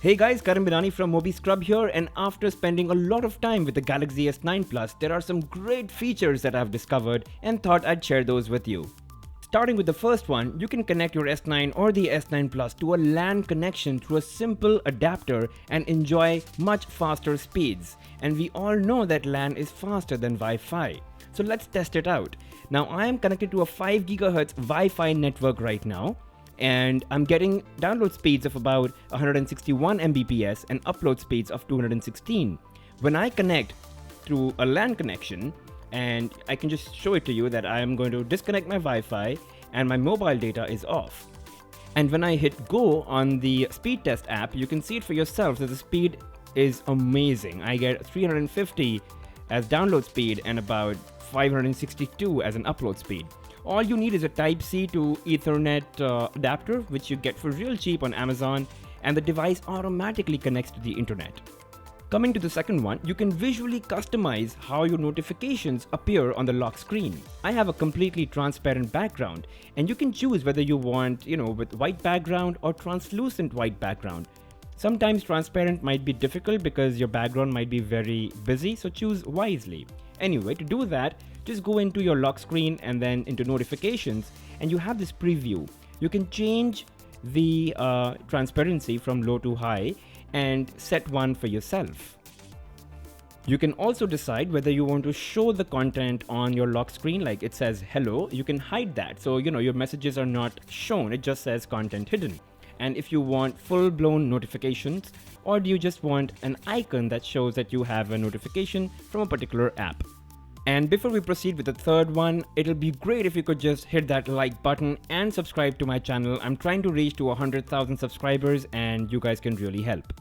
Hey guys, Karan Binani from Mobi Scrub here, and after spending a lot of time with the Galaxy S9 Plus, there are some great features that I've discovered and thought I'd share those with you. Starting with the first one, you can connect your S9 or the S9 Plus to a LAN connection through a simple adapter and enjoy much faster speeds. And we all know that LAN is faster than Wi-Fi. So let's test it out. Now I am connected to a 5 GHz Wi-Fi network right now, and I'm getting download speeds of about 161 Mbps and upload speeds of 216. When I connect through a LAN connection, and I can just show it to you that I am going to disconnect my Wi-Fi and my mobile data is off. And when I hit go on the speed test app, you can see it for yourself that the speed is amazing. I get 350 as download speed and about 562 as an upload speed. All you need is a Type-C to Ethernet adapter, which you get for real cheap on Amazon, and the device automatically connects to the internet. Coming to the second one, you can visually customize how your notifications appear on the lock screen. I have a completely transparent background, and you can choose whether you want, with white background or translucent white background. Sometimes transparent might be difficult because your background might be very busy, so choose wisely. Anyway, to do that, just go into your lock screen and then into notifications, and you have this preview. You can change the transparency from low to high and set one for yourself. You can also decide whether you want to show the content on your lock screen, like it says hello. You can hide that, so your messages are not shown, it just says content hidden. And if you want full-blown notifications, or do you just want an icon that shows that you have a notification from a particular app. And before we proceed with the third one, it'll be great if you could just hit that like button and subscribe to my channel. I'm trying to reach to 100,000 subscribers and you guys can really help.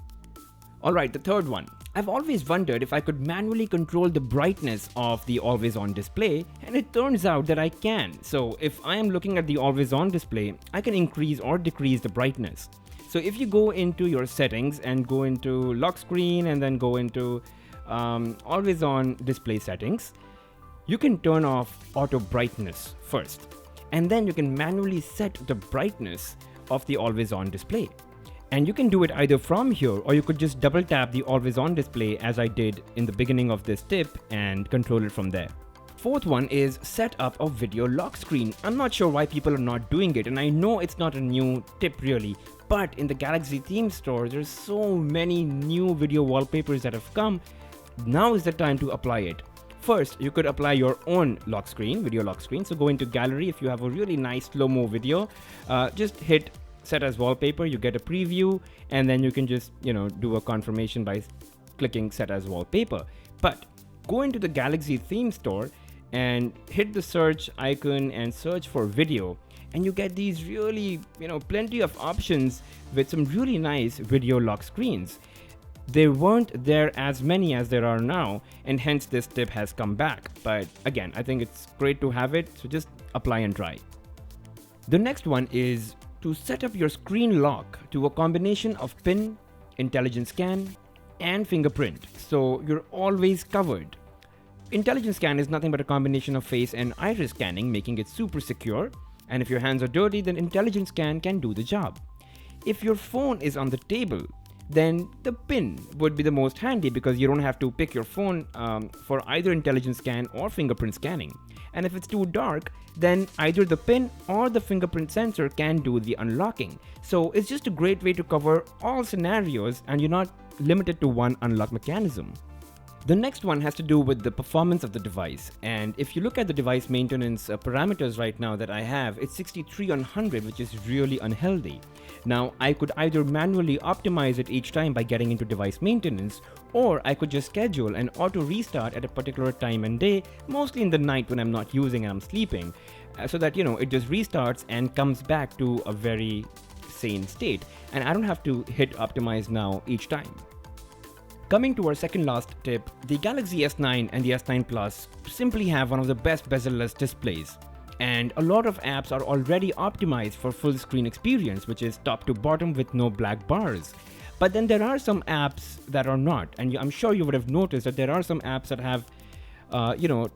Alright, the third one. I've always wondered if I could manually control the brightness of the always on display, and it turns out that I can. So if I am looking at the always on display, I can increase or decrease the brightness. So if you go into your settings and go into lock screen and then go into always on display settings, you can turn off auto brightness first, and then you can manually set the brightness of the always on display. And you can do it either from here, or you could just double tap the always on display as I did in the beginning of this tip and control it from there. Fourth one is set up a video lock screen. I'm not sure why people are not doing it, and I know it's not a new tip really, but in the Galaxy theme store, there's so many new video wallpapers that have come. Now is the time to apply it. First, you could apply your own lock screen, video lock screen. So go into gallery. If you have a really nice slow-mo video, just hit set as wallpaper. You get a preview, and then you can just, do a confirmation by clicking set as wallpaper. But go into the Galaxy theme store and hit the search icon and search for video. And you get these really, plenty of options with some really nice video lock screens. There weren't there as many as there are now, and hence this tip has come back. But again, I think it's great to have it, so just apply and try. The next one is to set up your screen lock to a combination of PIN, intelligent scan, and fingerprint, so you're always covered. Intelligent scan is nothing but a combination of face and iris scanning, making it super secure. And if your hands are dirty, then intelligent scan can do the job. If your phone is on the table, then the PIN would be the most handy because you don't have to pick your phone for either intelligent scan or fingerprint scanning. And if it's too dark, then either the PIN or the fingerprint sensor can do the unlocking. So it's just a great way to cover all scenarios, and you're not limited to one unlock mechanism. The next one has to do with the performance of the device, and if you look at the device maintenance parameters right now that I have, it's 63 on 100, which is really unhealthy. Now I could either manually optimize it each time by getting into device maintenance, or I could just schedule an auto restart at a particular time and day, mostly in the night when I'm not using and I'm sleeping, so that it just restarts and comes back to a very sane state, and I don't have to hit optimize now each time. Coming to our second last tip, the Galaxy S9 and the S9 Plus simply have one of the best bezel-less displays. And a lot of apps are already optimized for full screen experience, which is top to bottom with no black bars. But then there are some apps that are not, and I'm sure you would have noticed that there are some apps that have,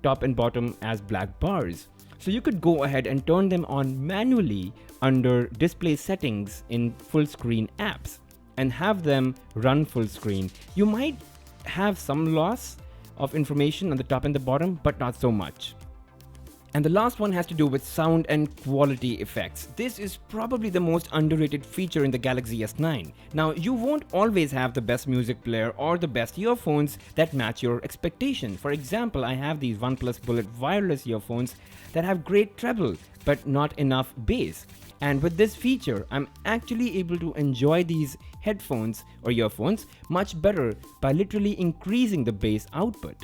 top and bottom as black bars. So you could go ahead and turn them on manually under display settings in full screen apps. and have them run full screen. You might have some loss of information on the top and the bottom, but not so much. And the last one has to do with sound and quality effects. This is probably the most underrated feature in the Galaxy S9. Now, you won't always have the best music player or the best earphones that match your expectation. For example, I have these OnePlus Bullet wireless earphones that have great treble, but not enough bass. And with this feature, I'm actually able to enjoy these headphones or earphones much better by literally increasing the bass output.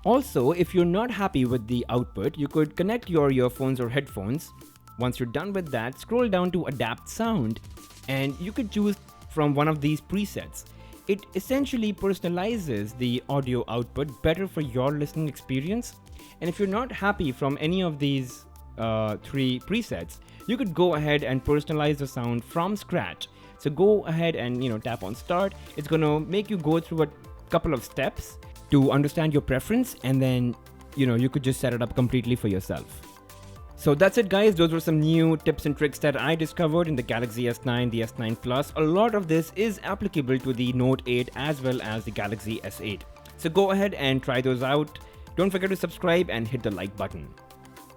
Also, if you're not happy with the output, you could connect your earphones or headphones. Once you're done with that, scroll down to Adapt Sound and you could choose from one of these presets. It essentially personalizes the audio output better for your listening experience. And if you're not happy from any of these 3 presets, you could go ahead and personalize the sound from scratch. So go ahead and tap on Start. It's going to make you go through a couple of steps to understand your preference, and then you could just set it up completely for yourself. So that's it, guys. Those were some new tips and tricks that I discovered in the Galaxy S9, the S9 Plus. A lot of this is applicable to the Note 8 as well as the Galaxy S8. So go ahead and try those out. Don't forget to subscribe and hit the like button.